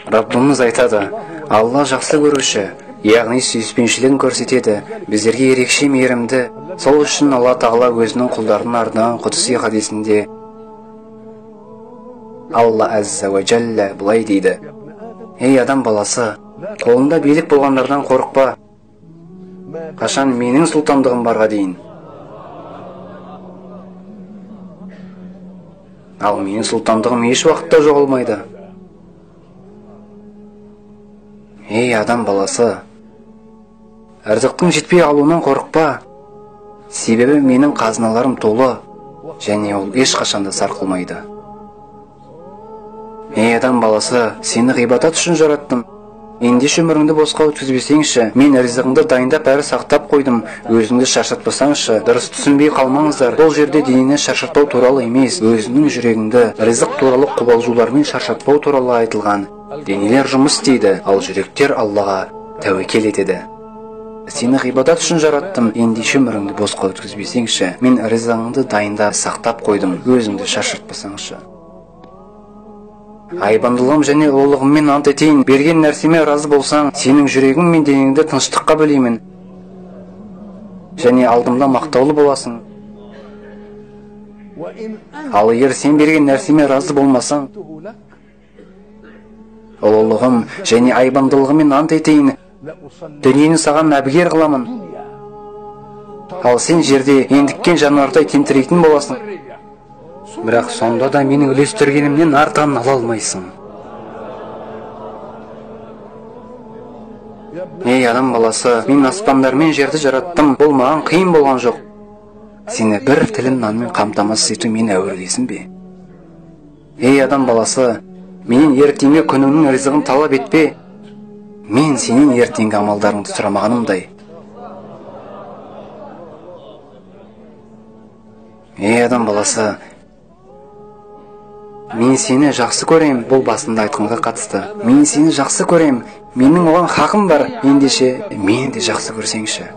Раббымыз айтады, Алла жақсы көруші, яғни сүйіспеншілігін көрсетеді, біздерге ерекше мейірімді. Сол үшін Алла Тағала өзінің құлдарына арнаған құдси хадисінде Алла Азза ва Джалла былай дейді: ей адам баласы, қолында билік болғандардан қорықпа, қашан менің сұлтандығым барға дейін. Ал менің сұлтандығым еш уақытта жоғалмайды. Ей адам баласы, ырзықтың жетпей алуынан қорықпа, себебі менің қазыналарым толы, және ол ешқашанда сарқылмайды. Ей адам баласы, сені ғибадат үшін жараттым. Ендеше өміріңді босқа өткізбесеңші, мен ризығыңды дайындап әрі сақтап қойдым. Өзіңді шаршатпасаңшы, дұрыс түсінбей қалмаңыздар. Бұл жерде денені шаршатпау туралы емес, өзіңнің жүрегіңді ризық туралы қобалжулармен шаршатпау туралы айтылған. Денелер жұмыс істейді, ал жүректер Аллаға тәуекел етеді. Сені ғибадат үшін жараттым. Ендеше өміріңді босқа өткізбесеңші, мен ризығыңды дайындап сақтап қойдым. Өзіңді шаршатпасаңшы. Айбандылығым және ұлылығыммен ант етейін, берген нәрсеме разы болсаң, сенің жүрегің мен денеңді тыныштыққа бөлеймін, және алдымда мақтаулы боласың. Ал егер сен берген нәрсеме разы болмасаң, ұлылығым және айбандылығыммен ант етейін, дүниені саған әбігер қыламын. Ал сен жерде ендіккен жануардай тентірейтін боласың. Бірақ сонда да менің үлестіргенімнен артығын ала алмайсың. Ей адам баласы, мен аспандар мен жерді жараттым, бұл маған қиын болған жоқ. Сені бір тілін нанмен қамтамасыз ету мені әуірлесін бе? Ей адам баласы, менен ертеңгі күніңнің ризығын талап етпе. Мен сенен ертеңгі амалдарыңды сұрамағанымдай. Ей адам баласы, мен сені жақсы көрем, бұл басында айтқанға қатысты. Мен сені жақсы көрем, менің оған хақым бар, ендеше мені де жақсы көрсеңші.